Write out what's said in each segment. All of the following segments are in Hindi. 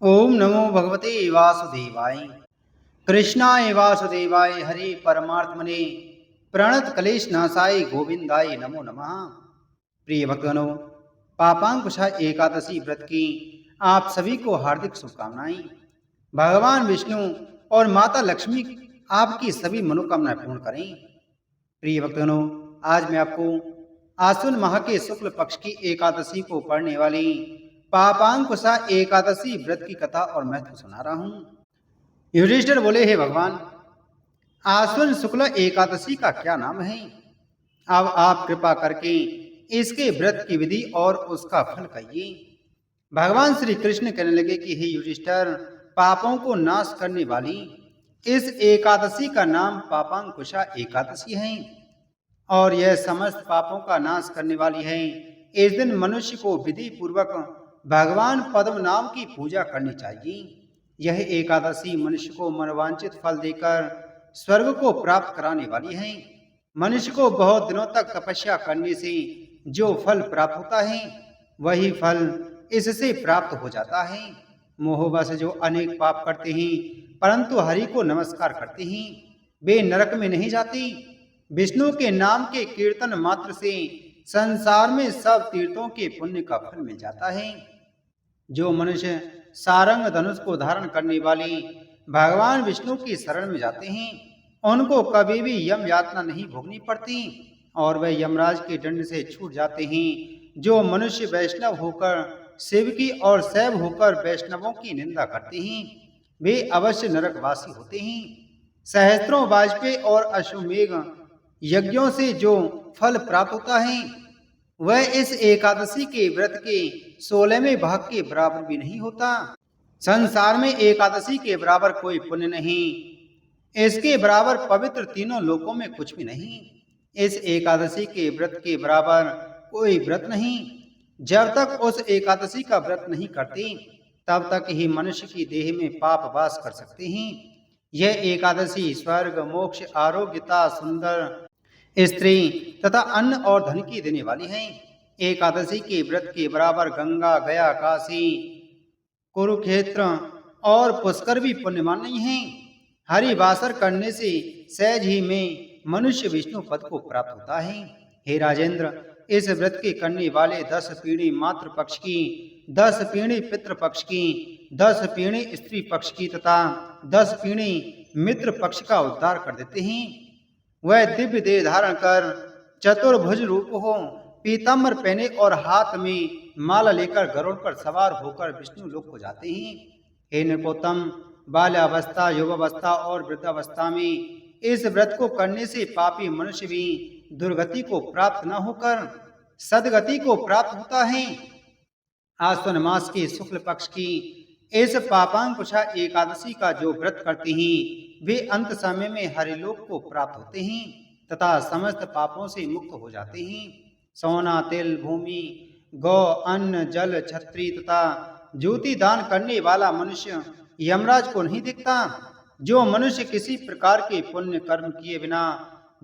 ओम नमो भगवते वासुदेवाय। कृष्णाय वासुदेवाय हरे परमात्मने प्रणत क्लेश नाशाय गोविंदाय नमो नमः। प्रिय भक्तगणों, पापांकुशा एकादशी व्रत की आप सभी को हार्दिक शुभकामनाएं। भगवान विष्णु और माता लक्ष्मी आपकी सभी मनोकामनाएं पूर्ण करें। प्रिय भक्तगणों, आज मैं आपको आश्विन माह के शुक्ल पक्ष की एकादशी को पढ़ने वाली पापांकुशा एकादशी व्रत की कथा और महत्व सुना रहा हूं। युधिष्ठिर बोले, हे भगवान, आश्विन शुक्ल एकादशी का क्या नाम है? अब आप कृपा करके इसके व्रत की विधि और उसका फल कहिए। भगवान श्री कृष्ण कहने लगे कि हे युधिष्ठिर, पापों को नाश करने वाली इस एकादशी का नाम पापांकुशा एकादशी है और यह समस्त पापों का नाश करने वाली है। इस दिन मनुष्य को विधि पूर्वक भगवान पद्म नाम की पूजा करनी चाहिए। यह एकादशी मनुष्य को मनोवांछित फल देकर स्वर्ग को प्राप्त कराने वाली है। मनुष्य को बहुत दिनों तक तपस्या करने से जो फल प्राप्त होता है, वही फल इससे प्राप्त हो जाता है। मोहवश जो अनेक पाप करते हैं परंतु हरि को नमस्कार करते हैं, वे नरक में नहीं जाते। विष्णु के नाम के कीर्तन मात्र से संसार में सब तीर्थों के पुण्य का फल मिल जाता है। जो मनुष्य सारंग धनुष को धारण करने वाली भगवान विष्णु की शरण में जाते हैं, उनको कभी भी यम यातना नहीं भोगनी पड़ती और वे यमराज के दंड से छूट जाते हैं। जो मनुष्य वैष्णव होकर शिव की और शैव होकर वैष्णवों की निंदा करते हैं, वे अवश्य नरकवासी होते हैं। सहस्त्रों वाजपेयी और अश्वमेघ यज्ञों से जो फल प्राप्त होता है, वह इस एकादशी के व्रत के 16वें भाग के बराबर भी नहीं होता। संसार में एकादशी के बराबर कोई पुण्य नहीं, इसके बराबर पवित्र तीनों लोकों में कुछ भी नहीं। इस एकादशी के व्रत के बराबर कोई व्रत नहीं। जब तक उस एकादशी का व्रत नहीं करते, तब तक ही मनुष्य की देह में पाप वास कर सकते हैं। यह एकादशी स्वर्ग, मोक्ष, आरोग्यता, सुंदर स्त्री तथा अन्न और धन की देने वाली है। एकादशी के व्रत के बराबर गंगा, गया, काशी, कुरुक्षेत्र और पुष्कर भी पुण्यमान नहीं है। हरिवासर करने से सहज ही में मनुष्य विष्णु पद को प्राप्त होता है। हे राजेंद्र, इस व्रत के करने वाले 10 पीढ़ी मातृ पक्ष की, 10 पीढ़ी पितृ पक्ष की, 10 पीढ़ी स्त्री पक्ष की तथा 10 पीढ़ी मित्र पक्ष का उद्धार कर देते हैं। वह दिव्य देह धारण कर चतुर्भुज रूप हो, पीताम्बर पहने और हाथ में माला लेकर गरुड़ पर सवार होकर विष्णु लोक को जाते हैं। हे नृपोत्तम, बाल्यावस्था, युवावस्था और वृद्धावस्था में इस व्रत को करने से पापी मनुष्य भी दुर्गति को प्राप्त न होकर सदगति को प्राप्त होता है। आश्विन मास के शुक्ल पक्ष की इस पापांकुशा एकादशी का जो व्रत करते हैं, वे अंत समय में हरिलोक को प्राप्त होते हैं तथा समस्त पापों से मुक्त हो जाते हैं। सोना, तिल, भूमि, गौ, अन्न, जल, छत्री तथा ज्योति दान करने वाला मनुष्य यमराज को नहीं दिखता। जो मनुष्य किसी प्रकार के पुण्य कर्म किए बिना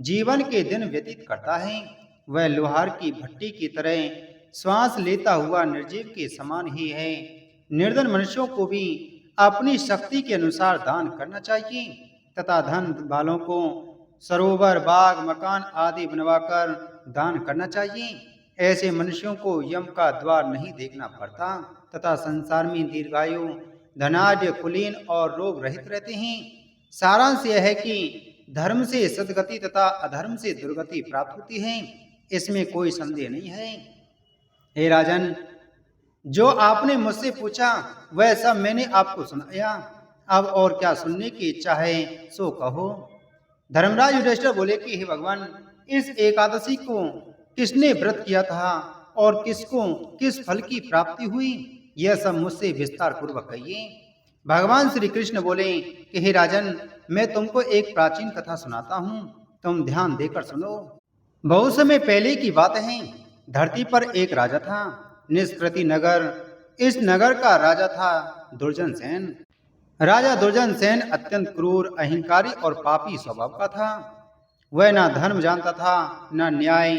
जीवन के दिन व्यतीत करता है, वह लोहार की भट्टी की तरह श्वास लेता हुआ निर्जीव के समान ही है। निर्धन मनुष्यों को भी अपनी शक्ति के अनुसार दान करना चाहिए तथा धन वालों को सरोवर, बाग, मकान आदि बनवाकर दान करना चाहिए। ऐसे मनुष्यों को यम का द्वार नहीं देखना पड़ता तथा संसार में दीर्घायु, धनाढ्य, कुलीन और रोग रहित रहते हैं। सारांश यह है कि धर्म से सद्गति तथा अधर्म से दुर्गति प्राप्त होती है, इसमें कोई संदेह नहीं है। हे राजन, जो आपने मुझसे पूछा वह सब मैंने आपको सुनाया। अब और क्या सुनने की इच्छा है सो कहो। धर्मराज युधिष्ठिर बोले कि हे भगवान, इस एकादशी को किसने व्रत किया था और किसको किस फल की प्राप्ति हुई, यह सब मुझसे विस्तार पूर्वक कहिए। भगवान श्री कृष्ण बोले कि हे राजन, मैं तुमको एक प्राचीन कथा सुनाता हूँ, तुम ध्यान देकर सुनो। बहुत समय पहले की बात है। धरती पर एक राजा था, निष्कृति नगर। इस नगर का राजा था दुर्जन सेन। राजा दुर्जन सेन अत्यंत क्रूर, अहंकारी और पापी स्वभाव का था। वह ना धर्म जानता था न न्याय।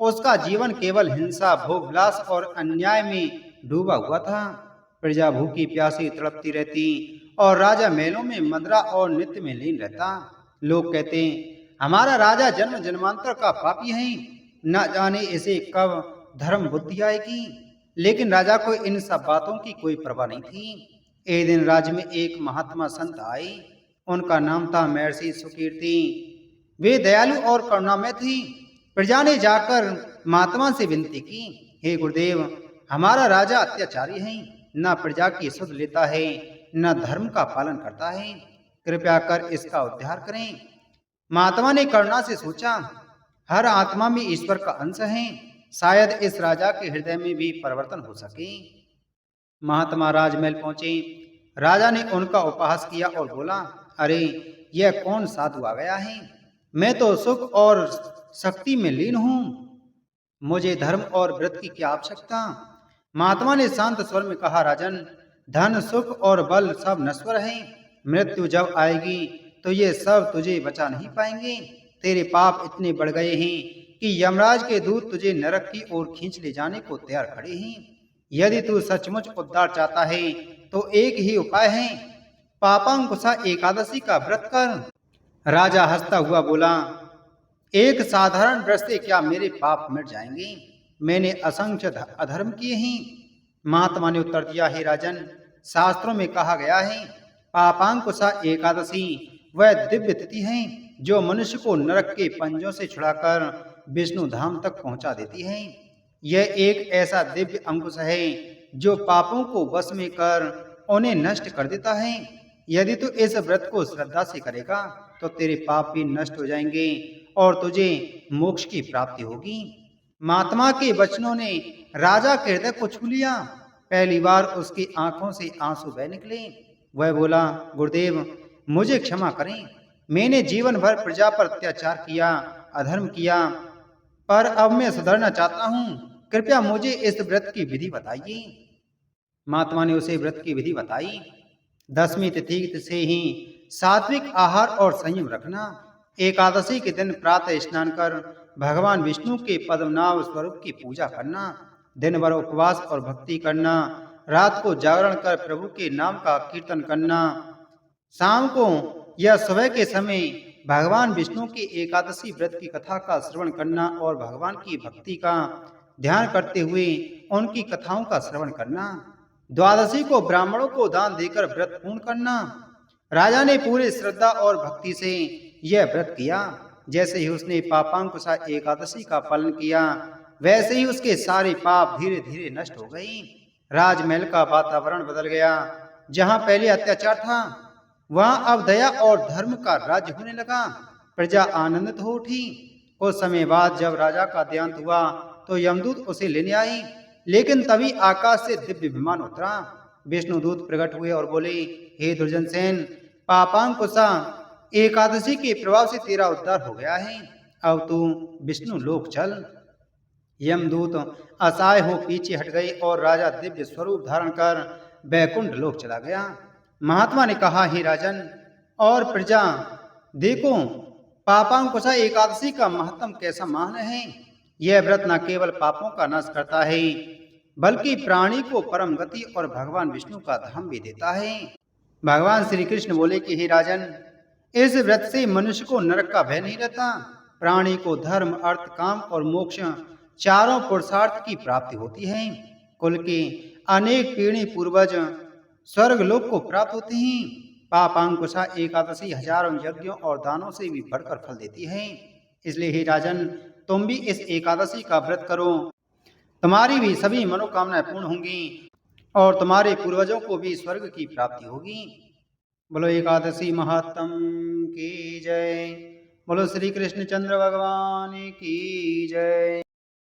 उसका जीवन केवल हिंसा, भोग विलास और अन्याय में डूबा हुआ था। प्रजा भूखी प्यासी तड़पती रहती और राजा महलों में मदिरा और नृत्य में लीन रहता। लोग कहते, हमारा राजा जन्म जन्मांतर का पापी है, न जाने इसे कब धर्म बुद्धि आएगी। लेकिन राजा को इन सब बातों की कोई परवाह नहीं थी। एक दिन राज्य में एक महात्मा संत आए। उनका नाम था महर्षि सुकीर्ति। वे दयालु और करुणामय थी। प्रजा ने जाकर महात्मा से विनती की, हे गुरुदेव, हमारा राजा अत्याचारी है, न प्रजा की सुध लेता है, न धर्म का पालन करता है। कृपया कर इसका उद्धार करें। महात्मा ने करुणा से सोचा, हर आत्मा में ईश्वर का अंश है, शायद इस राजा के हृदय में भी परिवर्तन हो सके। महात्मा राजमहल पहुंचे। राजा ने उनका उपहास किया और बोला, अरे यह कौन साधु आ गया है? मैं तो सुख और शक्ति में लीन हूं, मुझे धर्म और व्रत की क्या आवश्यकता? महात्मा ने शांत स्वर में कहा, राजन, धन सुख और बल सब नश्वर है। मृत्यु जब आएगी तो ये सब तुझे बचा नहीं पाएंगे। तेरे पाप इतने बढ़ गए हैं कि यमराज के दूत तुझे नरक की ओर खींच ले जाने को तैयार खड़े हैं। यदि तू सचमुच उद्धार चाहता है तो एक ही उपाय है, पापांकुशा एकादशी का व्रत कर। राजा हंसता हुआ बोला, एक साधारण व्रत से क्या मेरे पाप मिट जाएंगे? मैंने असंख्य अधर्म किए हैं। महात्मा ने उत्तर दिया, हे राजन, शास्त्रों में कहा गया है, पापांकुशा एकादशी वह दिव्य तिथि है जो मनुष्य को नरक के पंजों से छुड़ाकर विष्णु धाम तक पहुंचा देती है। यह एक ऐसा दिव्य अंकुश है जो पापों को वश में कर उन्हें नष्ट कर देता है। यदि तू इस व्रत को श्रद्धा से करेगा तो तेरे पाप भी नष्ट हो जाएंगे और तुझे मोक्ष की प्राप्ति होगी। महात्मा के वचनों ने राजा के हृदय को छू लिया। पहली बार उसकी आंखों से आंसू बह निकले। वह बोला, गुरुदेव, मुझे क्षमा करें। मैंने जीवन भर प्रजा पर अत्याचार किया, अधर्म किया, पर अब मैं सुधरना चाहता हूँ। कृपया मुझे इस व्रत की विधि बताइए। महात्मा ने उसे व्रत की विधि बताई। 10वीं तिथि से ही सात्विक आहार और संयम रखना। एकादशी के दिन प्रातः स्नान कर भगवान विष्णु के पद्मनाभ स्वरूप की पूजा करना। दिन भर उपवास और भक्ति करना। रात को जागरण कर प्रभु के नाम का कीर्तन करना। शाम को या सुबह के समय भगवान विष्णु की एकादशी व्रत की कथा का श्रवण करना और भगवान की भक्ति का ध्यान करते हुए उनकी कथाओं का श्रवण करना। द्वादशी को ब्राह्मणों को दान देकर व्रत पूर्ण करना। राजा ने पूरे श्रद्धा और भक्ति से यह व्रत किया। जैसे ही उसने पापांकुशा एकादशी का पालन किया, वैसे ही उसके सारे पाप धीरे धीरे नष्ट हो गए। राजमहल का वातावरण बदल गया। जहां पहले अत्याचार था, वहां अब दया और धर्म का राज्य होने लगा। प्रजा आनंदित हो उठी। कुछ समय बाद जब राजा का देहांत हुआ तो यमदूत उसे लेने आई, लेकिन तभी आकाश से दिव्य विमान उतरा। विष्णुदूत प्रकट हुए और बोले, हे दुर्जन सेन, पापांकुशा एकादशी के प्रभाव से तेरा उद्धार हो गया है। अब तू विष्णु लोक चल। यमदूत असहाय हो पीछे हट गए और राजा दिव्य स्वरूप धारण कर बैकुंठ लोक चला गया। महात्मा ने कहा, हे राजन और प्रजा, देखो पापांकुशा एकादशी का महत्व कैसा महान है। यह व्रत न केवल पापों का नाश करता है, बल्कि प्राणी को परम गति और भगवान विष्णु का धाम भी देता है। भगवान श्री कृष्ण बोले कि हे राजन, इस व्रत से मनुष्य को नरक का भय नहीं रहता। प्राणी को धर्म, अर्थ, काम और मोक्ष चारों पुरुषार्थ की प्राप्ति होती है। कुल के अनेक पीढ़ी पूर्वज स्वर्ग लोक को प्राप्त होते हैं। पापांकुशा एकादशी हजारों यज्ञों और दानों से भी बढ़कर फल देती है। इसलिए हे राजन, तुम भी इस एकादशी का व्रत करो। तुम्हारी भी सभी मनोकामनाएं पूर्ण होंगी और तुम्हारे पूर्वजों को भी स्वर्ग की प्राप्ति होगी। बोलो एकादशी महात्म की जय। बोलो श्री कृष्णचंद्र भगवान की जय।